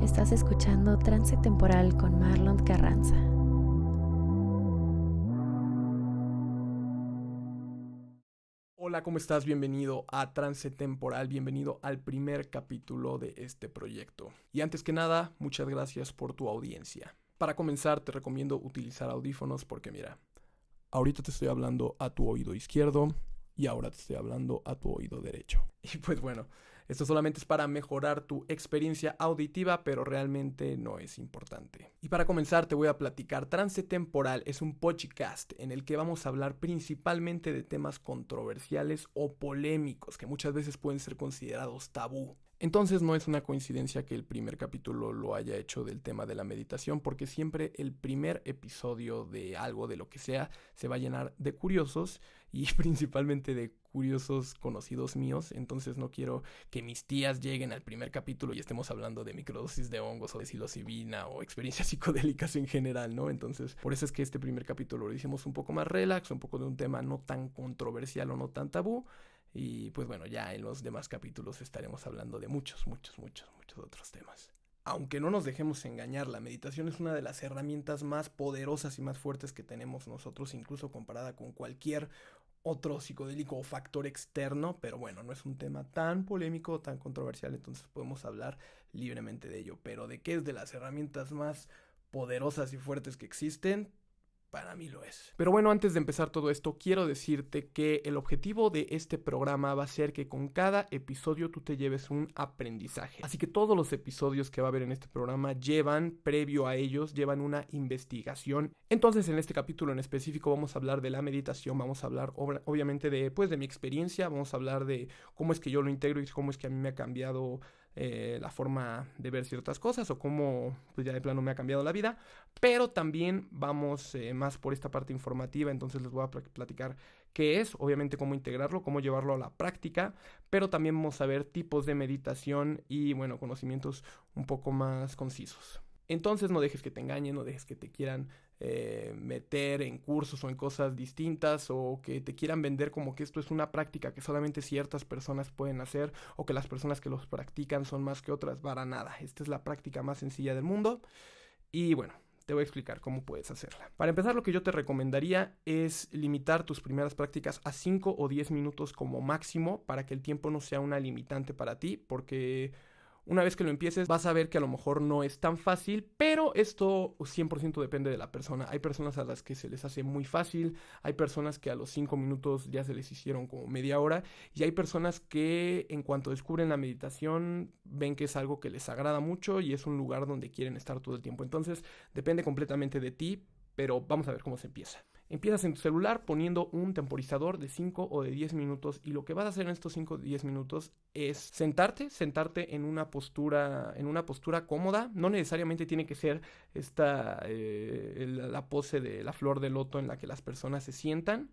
Estás escuchando Trance Temporal con Marlon Carranza. Hola, ¿cómo estás? Bienvenido a Trance Temporal, bienvenido al primer capítulo de este proyecto. Y antes que nada, muchas gracias por tu audiencia. Para comenzar, te recomiendo utilizar audífonos porque mira, ahorita te estoy hablando a tu oído izquierdo y ahora te estoy hablando a tu oído derecho. Y pues bueno, esto solamente es para mejorar tu experiencia auditiva, pero realmente no es importante. Y para comenzar te voy a platicar. Trance Temporal es un podcast en el que vamos a hablar principalmente de temas controversiales o polémicos que muchas veces pueden ser considerados tabú. Entonces no es una coincidencia que el primer capítulo lo haya hecho del tema de la meditación, porque siempre el primer episodio de algo, de lo que sea, se va a llenar de curiosos y principalmente de curiosos conocidos míos. Entonces no quiero que mis tías lleguen al primer capítulo y estemos hablando de microdosis de hongos o de psilocibina o experiencias psicodélicas en general, ¿no? Entonces por eso es que este primer capítulo lo hicimos un poco más relax, un poco de un tema no tan controversial o no tan tabú. Y pues bueno, ya en los demás capítulos estaremos hablando de muchos otros temas. Aunque no nos dejemos engañar, la meditación es una de las herramientas más poderosas y más fuertes que tenemos nosotros, incluso comparada con cualquier otro psicodélico o factor externo, pero bueno, no es un tema tan polémico o tan controversial, entonces podemos hablar libremente de ello. Pero de qué es de las herramientas más poderosas y fuertes que existen, para mí lo es. Pero bueno, antes de empezar todo esto, quiero decirte que el objetivo de este programa va a ser que con cada episodio tú te lleves un aprendizaje. Así que todos los episodios que va a haber en este programa previo a ellos, llevan una investigación. Entonces, en este capítulo en específico vamos a hablar de la meditación, vamos a hablar obviamente de mi experiencia, vamos a hablar de cómo es que yo lo integro y cómo es que a mí me ha cambiado la forma de ver ciertas cosas o cómo pues ya de plano me ha cambiado la vida, pero también vamos más por esta parte informativa. Entonces les voy a platicar qué es, obviamente cómo integrarlo, cómo llevarlo a la práctica, pero también vamos a ver tipos de meditación y bueno, conocimientos un poco más concisos. Entonces no dejes que te engañen, no dejes que te quieran meter en cursos o en cosas distintas, o que te quieran vender como que esto es una práctica que solamente ciertas personas pueden hacer, o que las personas que los practican son más que otras. Para nada, esta es la práctica más sencilla del mundo y bueno, te voy a explicar cómo puedes hacerla. Para empezar, lo que yo te recomendaría es limitar tus primeras prácticas a 5 o 10 minutos como máximo, para que el tiempo no sea una limitante para ti, porque una vez que lo empieces vas a ver que a lo mejor no es tan fácil, pero esto 100% depende de la persona. Hay personas a las que se les hace muy fácil, hay personas que a los 5 minutos ya se les hicieron como media hora, y hay personas que en cuanto descubren la meditación ven que es algo que les agrada mucho y es un lugar donde quieren estar todo el tiempo. Entonces depende completamente de ti, pero vamos a ver cómo se empieza. Empiezas en tu celular poniendo un temporizador de 5 o de 10 minutos, y lo que vas a hacer en estos 5 o 10 minutos es sentarte en una postura cómoda. No necesariamente tiene que ser la pose de la flor de loto en la que las personas se sientan.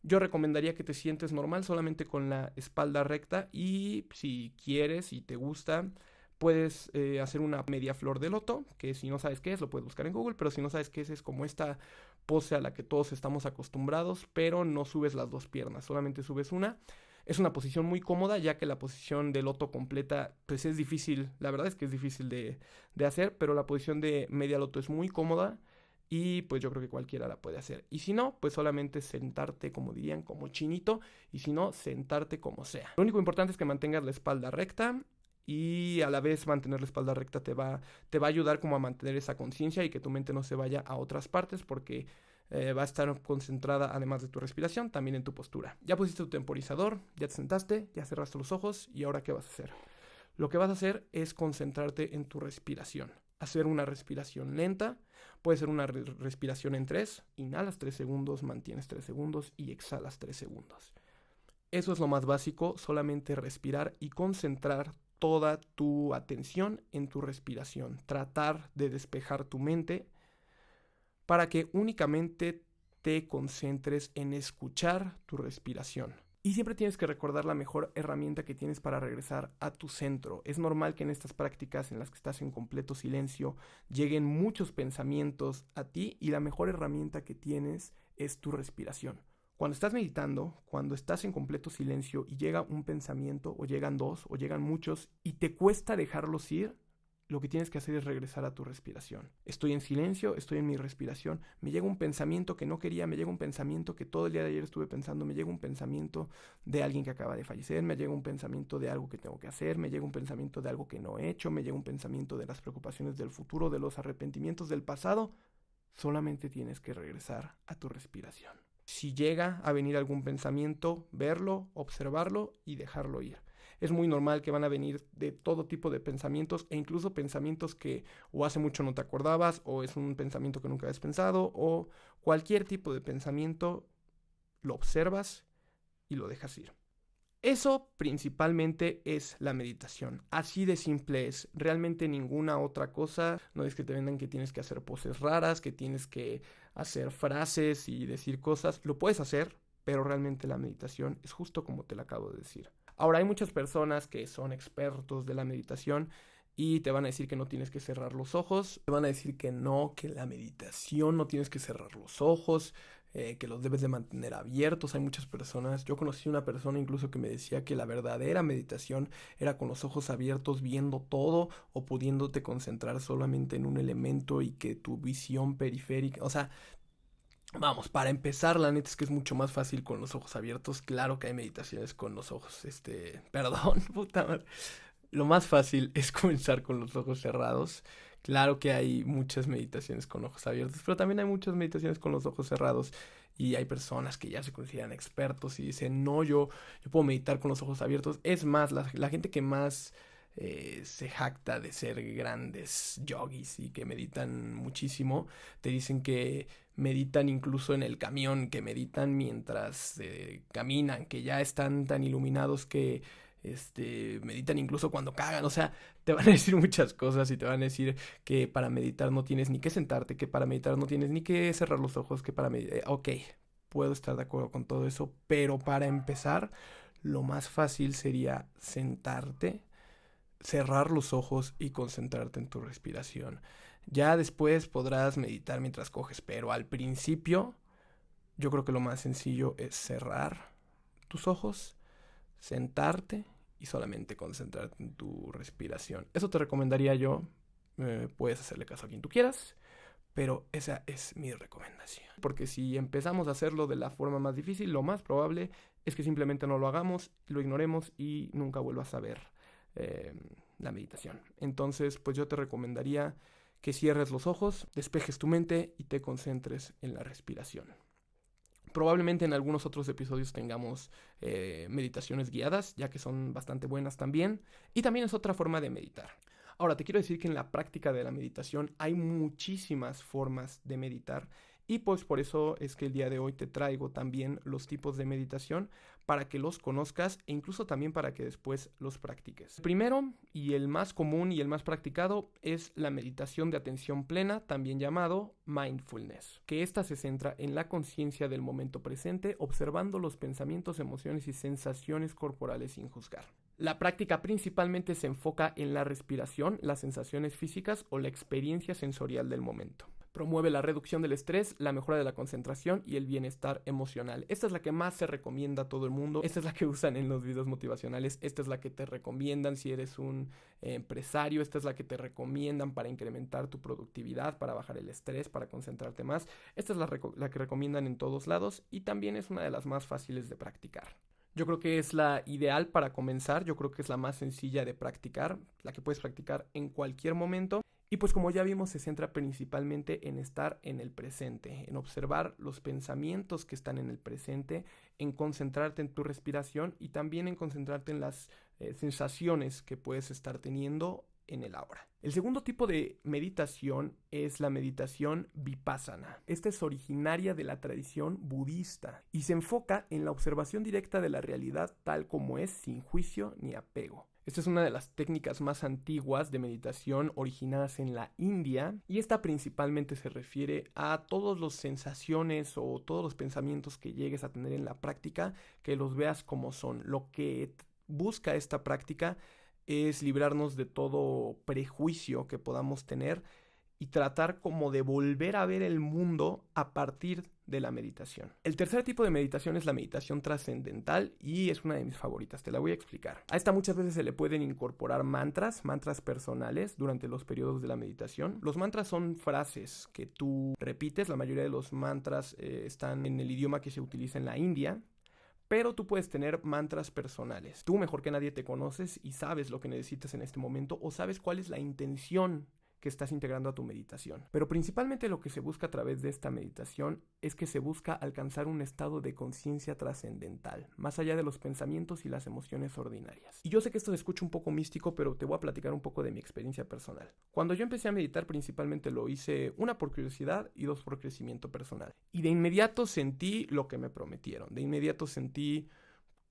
Yo recomendaría que te sientes normal, solamente con la espalda recta, y si quieres y te gusta, puedes hacer una media flor de loto, que si no sabes qué es, lo puedes buscar en Google, pero si no sabes qué es como esta pose a la que todos estamos acostumbrados, pero no subes las dos piernas, solamente subes una. Es una posición muy cómoda, ya que la posición de loto completa pues es difícil, la verdad es que es difícil de hacer, pero la posición de media loto es muy cómoda y pues yo creo que cualquiera la puede hacer. Y si no, pues solamente sentarte, como dirían, como chinito, y si no, sentarte como sea. Lo único importante es que mantengas la espalda recta, y a la vez mantener la espalda recta te va a ayudar como a mantener esa conciencia y que tu mente no se vaya a otras partes, porque va a estar concentrada, además de tu respiración, también en tu postura. Ya pusiste tu temporizador, ya te sentaste, ya cerraste los ojos, y ahora ¿qué vas a hacer? Lo que vas a hacer es concentrarte en tu respiración. Hacer una respiración lenta. Puede ser una respiración en 3. Inhalas 3 segundos, mantienes 3 segundos y exhalas 3 segundos. Eso es lo más básico, solamente respirar y concentrar toda tu atención en tu respiración. Tratar de despejar tu mente para que únicamente te concentres en escuchar tu respiración. Y siempre tienes que recordar la mejor herramienta que tienes para regresar a tu centro. Es normal que en estas prácticas en las que estás en completo silencio lleguen muchos pensamientos a ti, y la mejor herramienta que tienes es tu respiración. Cuando estás meditando, cuando estás en completo silencio y llega un pensamiento, o llegan dos, o llegan muchos, y te cuesta dejarlos ir, lo que tienes que hacer es regresar a tu respiración. Estoy en silencio, estoy en mi respiración, me llega un pensamiento que no quería, me llega un pensamiento que todo el día de ayer estuve pensando, me llega un pensamiento de alguien que acaba de fallecer, me llega un pensamiento de algo que tengo que hacer, me llega un pensamiento de algo que no he hecho, me llega un pensamiento de las preocupaciones del futuro, de los arrepentimientos del pasado. Solamente tienes que regresar a tu respiración. Si llega a venir algún pensamiento, verlo, observarlo y dejarlo ir. Es muy normal que van a venir de todo tipo de pensamientos e incluso pensamientos que o hace mucho no te acordabas o es un pensamiento que nunca habías pensado o cualquier tipo de pensamiento lo observas y lo dejas ir. Eso principalmente es la meditación. Así de simple es. Realmente ninguna otra cosa. No es que te vendan que tienes que hacer poses raras, que tienes que hacer frases y decir cosas. Lo puedes hacer, pero realmente la meditación es justo como te la acabo de decir. Ahora, hay muchas personas que son expertos de la meditación y te van a decir que no tienes que cerrar los ojos. Te van a decir que no, que la meditación no tienes que cerrar los ojos, que los debes de mantener abiertos. Hay muchas personas, yo conocí una persona incluso que me decía que la verdadera meditación era con los ojos abiertos, viendo todo o pudiéndote concentrar solamente en un elemento y que tu visión periférica, o sea, vamos, para empezar, la neta es que es mucho más fácil con los ojos abiertos. Claro que hay meditaciones con los ojos, perdón, puta madre. Lo más fácil es comenzar con los ojos cerrados. Claro que hay muchas meditaciones con ojos abiertos, pero también hay muchas meditaciones con los ojos cerrados. Y hay personas que ya se consideran expertos y dicen, no, yo puedo meditar con los ojos abiertos. Es más, la gente que más se jacta de ser grandes yogis y que meditan muchísimo, te dicen que meditan incluso en el camión, que meditan mientras caminan, que ya están tan iluminados que meditan incluso cuando cagan. O sea, te van a decir muchas cosas y te van a decir que para meditar no tienes ni que sentarte, que para meditar no tienes ni que cerrar los ojos, que para meditar, ok, puedo estar de acuerdo con todo eso, pero para empezar, lo más fácil sería sentarte, cerrar los ojos y concentrarte en tu respiración. Ya después podrás meditar mientras coges, pero al principio yo creo que lo más sencillo es cerrar tus ojos, sentarte y solamente concentrarte en tu respiración. Eso te recomendaría yo. Puedes hacerle caso a quien tú quieras, pero esa es mi recomendación. Porque si empezamos a hacerlo de la forma más difícil, lo más probable es que simplemente no lo hagamos, lo ignoremos y nunca vuelvas a ver la meditación. Entonces, pues yo te recomendaría que cierres los ojos, despejes tu mente y te concentres en la respiración. Probablemente en algunos otros episodios tengamos meditaciones guiadas, ya que son bastante buenas también. Y también es otra forma de meditar. Ahora, te quiero decir que en la práctica de la meditación hay muchísimas formas de meditar. Y pues por eso es que el día de hoy te traigo también los tipos de meditación para que los conozcas e incluso también para que después los practiques. El primero y el más común y el más practicado es la meditación de atención plena, también llamado mindfulness, que esta se centra en la conciencia del momento presente, observando los pensamientos, emociones y sensaciones corporales sin juzgar. La práctica principalmente se enfoca en la respiración, las sensaciones físicas o la experiencia sensorial del momento. Promueve la reducción del estrés, la mejora de la concentración y el bienestar emocional. Esta es la que más se recomienda a todo el mundo. Esta es la que usan en los videos motivacionales. Esta es la que te recomiendan si eres un empresario. Esta es la que te recomiendan para incrementar tu productividad, para bajar el estrés, para concentrarte más. Esta es la que recomiendan en todos lados y también es una de las más fáciles de practicar. Yo creo que es la ideal para comenzar. Yo creo que es la más sencilla de practicar, la que puedes practicar en cualquier momento. Y pues como ya vimos, se centra principalmente en estar en el presente, en observar los pensamientos que están en el presente, en concentrarte en tu respiración y también en concentrarte en las sensaciones que puedes estar teniendo en el ahora. El segundo tipo de meditación es la meditación vipassana. Esta es originaria de la tradición budista y se enfoca en la observación directa de la realidad tal como es, sin juicio ni apego. Esta es una de las técnicas más antiguas de meditación originadas en la India y esta principalmente se refiere a todas las sensaciones o todos los pensamientos que llegues a tener en la práctica, que los veas como son. Lo que busca esta práctica es librarnos de todo prejuicio que podamos tener y tratar como de volver a ver el mundo a partir de la meditación. El tercer tipo de meditación es la meditación trascendental y es una de mis favoritas, te la voy a explicar. A esta muchas veces se le pueden incorporar mantras personales durante los periodos de la meditación. Los mantras son frases que tú repites, la mayoría de los mantras están en el idioma que se utiliza en la India. Pero tú puedes tener mantras personales. Tú mejor que nadie te conoces y sabes lo que necesitas en este momento o sabes cuál es la intención que estás integrando a tu meditación. Pero principalmente lo que se busca a través de esta meditación es que se busca alcanzar un estado de conciencia trascendental, más allá de los pensamientos y las emociones ordinarias. Y yo sé que esto se escucha un poco místico, pero te voy a platicar un poco de mi experiencia personal. Cuando yo empecé a meditar, principalmente lo hice, una, por curiosidad y dos, por crecimiento personal. Y de inmediato sentí lo que me prometieron. De inmediato sentí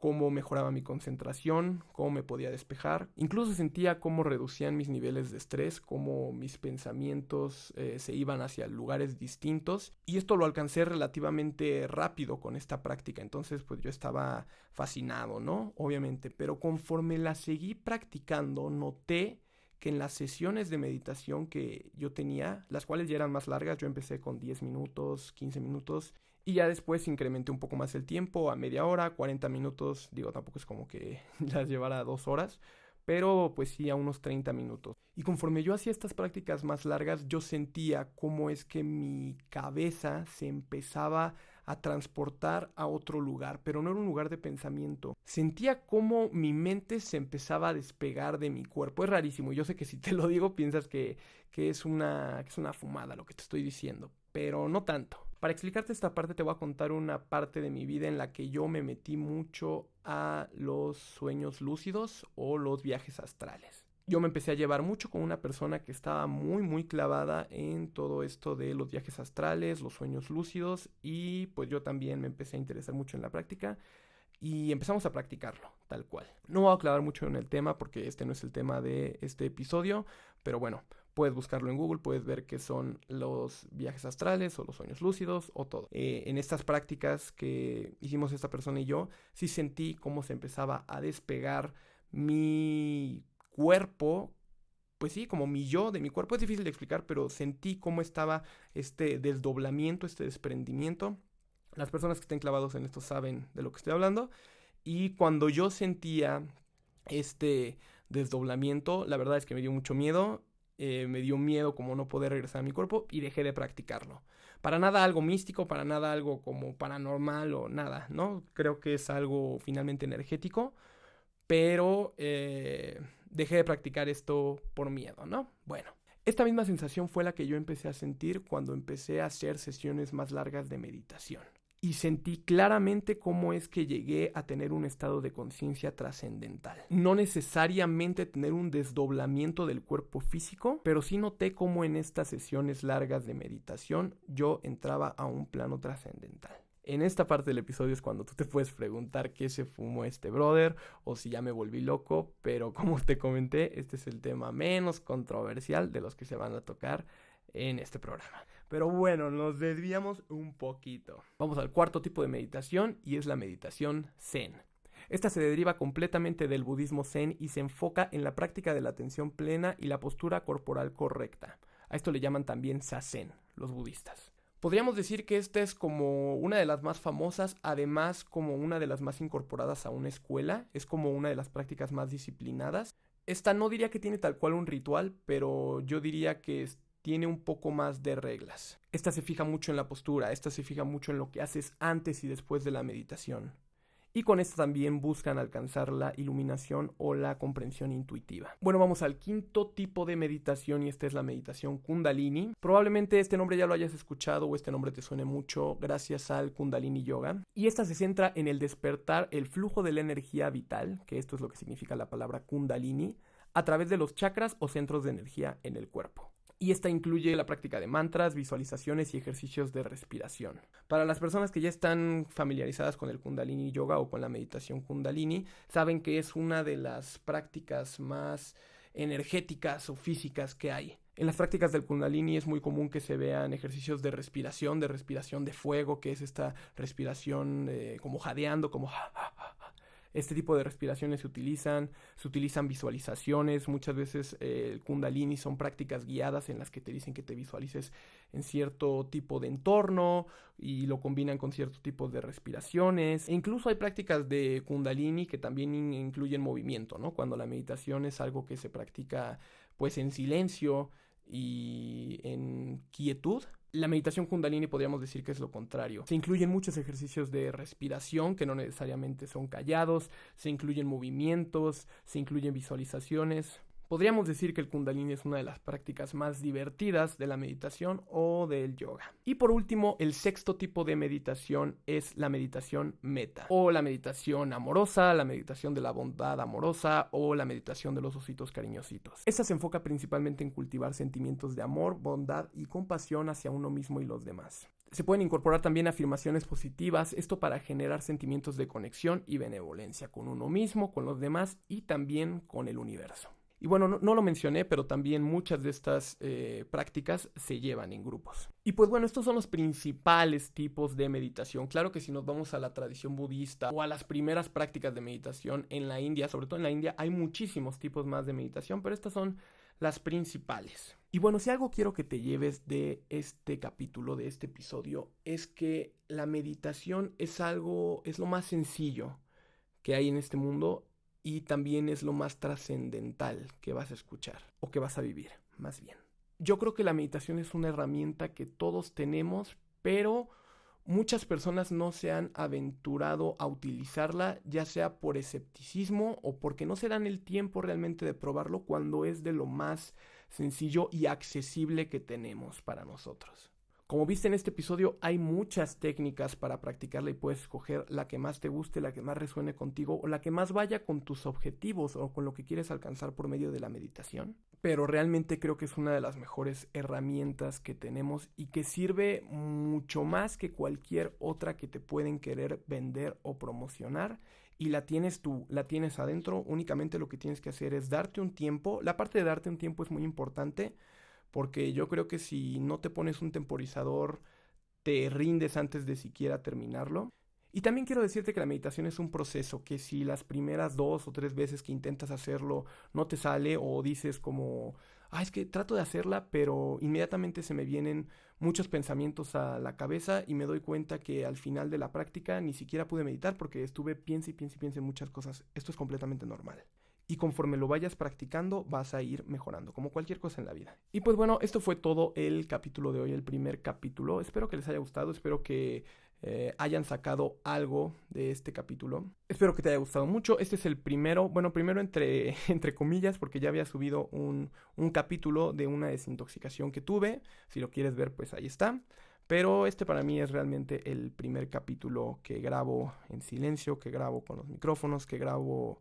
cómo mejoraba mi concentración, cómo me podía despejar. Incluso sentía cómo reducían mis niveles de estrés, cómo mis pensamientos se iban hacia lugares distintos. Y esto lo alcancé relativamente rápido con esta práctica. Entonces, pues yo estaba fascinado, ¿no? Obviamente. Pero conforme la seguí practicando, noté que en las sesiones de meditación que yo tenía, las cuales ya eran más largas, yo empecé con 10 minutos, 15 minutos, y ya después incrementé un poco más el tiempo a media hora, 40 minutos, digo, tampoco es como que las llevara 2 horas, pero pues sí a unos 30 minutos. Y conforme yo hacía estas prácticas más largas, yo sentía cómo es que mi cabeza se empezaba a transportar a otro lugar, pero no era un lugar de pensamiento. Sentía cómo mi mente se empezaba a despegar de mi cuerpo. Es rarísimo, yo sé que si te lo digo piensas que es una fumada lo que te estoy diciendo, pero no tanto. Para explicarte esta parte te voy a contar una parte de mi vida en la que yo me metí mucho a los sueños lúcidos o los viajes astrales. Yo me empecé a llevar mucho con una persona que estaba muy clavada en todo esto de los viajes astrales, los sueños lúcidos, y pues yo también me empecé a interesar mucho en la práctica y empezamos a practicarlo, tal cual. No voy a aclarar mucho en el tema porque este no es el tema de este episodio, pero bueno, puedes buscarlo en Google, puedes ver qué son los viajes astrales o los sueños lúcidos o todo. En estas prácticas que hicimos esta persona y yo, sí sentí cómo se empezaba a despegar mi cuerpo, pues sí, como mi yo de mi cuerpo. Es difícil de explicar, pero sentí cómo estaba este desdoblamiento, este desprendimiento. Las personas que estén clavados en esto saben de lo que estoy hablando. Y cuando yo sentía este desdoblamiento, la verdad es que me dio mucho miedo. Me dio miedo como no poder regresar a mi cuerpo y dejé de practicarlo. Para nada algo místico, para nada algo como paranormal o nada, ¿no? Creo que es algo finalmente energético, pero dejé de practicar esto por miedo, ¿no? Bueno, esta misma sensación fue la que yo empecé a sentir cuando empecé a hacer sesiones más largas de meditación. Y sentí claramente cómo es que llegué a tener un estado de conciencia trascendental. No necesariamente tener un desdoblamiento del cuerpo físico, pero sí noté cómo en estas sesiones largas de meditación yo entraba a un plano trascendental. En esta parte del episodio es cuando tú te puedes preguntar qué se fumó este brother o si ya me volví loco, pero como te comenté, este es el tema menos controversial de los que se van a tocar en este programa. Pero bueno, nos desviamos un poquito. Vamos al cuarto tipo de meditación y es la meditación Zen. Esta se deriva completamente del budismo Zen y se enfoca en la práctica de la atención plena y la postura corporal correcta. A esto le llaman también Zazen, los budistas. Podríamos decir que esta es como una de las más famosas, además como una de las más incorporadas a una escuela. Es como una de las prácticas más disciplinadas. Esta no diría que tiene tal cual un ritual, pero yo diría que tiene un poco más de reglas. Esta se fija mucho en la postura, esta se fija mucho en lo que haces antes y después de la meditación. Y con esto también buscan alcanzar la iluminación o la comprensión intuitiva. Bueno, vamos al quinto tipo de meditación y esta es la meditación Kundalini. Probablemente este nombre ya lo hayas escuchado o este nombre te suene mucho gracias al Kundalini Yoga. Y esta se centra en el despertar el flujo de la energía vital, que esto es lo que significa la palabra Kundalini, a través de los chakras o centros de energía en el cuerpo. Y esta incluye la práctica de mantras, visualizaciones y ejercicios de respiración. Para las personas que ya están familiarizadas con el Kundalini Yoga o con la meditación Kundalini, saben que es una de las prácticas más energéticas o físicas que hay. En las prácticas del Kundalini es muy común que se vean ejercicios de respiración de fuego, que es esta respiración como jadeando, como Este tipo de respiraciones se utilizan visualizaciones, muchas veces el Kundalini son prácticas guiadas en las que te dicen que te visualices en cierto tipo de entorno y lo combinan con cierto tipo de respiraciones. E incluso hay prácticas de Kundalini que también incluyen movimiento, ¿no? Cuando la meditación es algo que se practica pues en silencio y en quietud. La meditación Kundalini podríamos decir que es lo contrario. Se incluyen muchos ejercicios de respiración que no necesariamente son callados, se incluyen movimientos, se incluyen visualizaciones. Podríamos decir que el Kundalini es una de las prácticas más divertidas de la meditación o del yoga. Y por último, el sexto tipo de meditación es la meditación meta, o la meditación amorosa, la meditación de la bondad amorosa o la meditación de los ositos cariñositos. Esta se enfoca principalmente en cultivar sentimientos de amor, bondad y compasión hacia uno mismo y los demás. Se pueden incorporar también afirmaciones positivas, esto para generar sentimientos de conexión y benevolencia con uno mismo, con los demás y también con el universo. Y bueno, no lo mencioné, pero también muchas de estas prácticas se llevan en grupos. Y pues bueno, estos son los principales tipos de meditación. Claro que si nos vamos a la tradición budista o a las primeras prácticas de meditación en la India, sobre todo en la India, hay muchísimos tipos más de meditación, pero estas son las principales. Y bueno, si algo quiero que te lleves de este capítulo, de este episodio, es que la meditación es lo más sencillo que hay en este mundo. Y también es lo más trascendental que vas a escuchar o que vas a vivir, más bien. Yo creo que la meditación es una herramienta que todos tenemos, pero muchas personas no se han aventurado a utilizarla, ya sea por escepticismo o porque no se dan el tiempo realmente de probarlo cuando es de lo más sencillo y accesible que tenemos para nosotros. Como viste en este episodio, hay muchas técnicas para practicarla y puedes escoger la que más te guste, la que más resuene contigo o la que más vaya con tus objetivos o con lo que quieres alcanzar por medio de la meditación. Pero realmente creo que es una de las mejores herramientas que tenemos y que sirve mucho más que cualquier otra que te pueden querer vender o promocionar. Y la tienes tú, la tienes adentro, únicamente lo que tienes que hacer es darte un tiempo. La parte de darte un tiempo es muy importante. Porque yo creo que si no te pones un temporizador, te rindes antes de siquiera terminarlo. Y también quiero decirte que la meditación es un proceso, que si las primeras 2 o 3 veces que intentas hacerlo no te sale o dices como, es que trato de hacerla, pero inmediatamente se me vienen muchos pensamientos a la cabeza y me doy cuenta que al final de la práctica ni siquiera pude meditar porque estuve piensa en muchas cosas. Esto es completamente normal. Y conforme lo vayas practicando, vas a ir mejorando, como cualquier cosa en la vida. Y pues bueno, esto fue todo el capítulo de hoy, el primer capítulo. Espero que les haya gustado, espero que hayan sacado algo de este capítulo. Espero que te haya gustado mucho. Este es el primero, primero entre comillas, porque ya había subido un capítulo de una desintoxicación que tuve. Si lo quieres ver, pues ahí está. Pero este para mí es realmente el primer capítulo que grabo en silencio, que grabo con los micrófonos, que grabo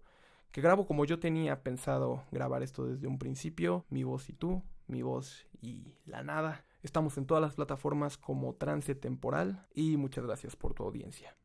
como yo tenía pensado grabar esto desde un principio, mi voz y tú, mi voz y la nada. Estamos en todas las plataformas como Trance Temporal y muchas gracias por tu audiencia.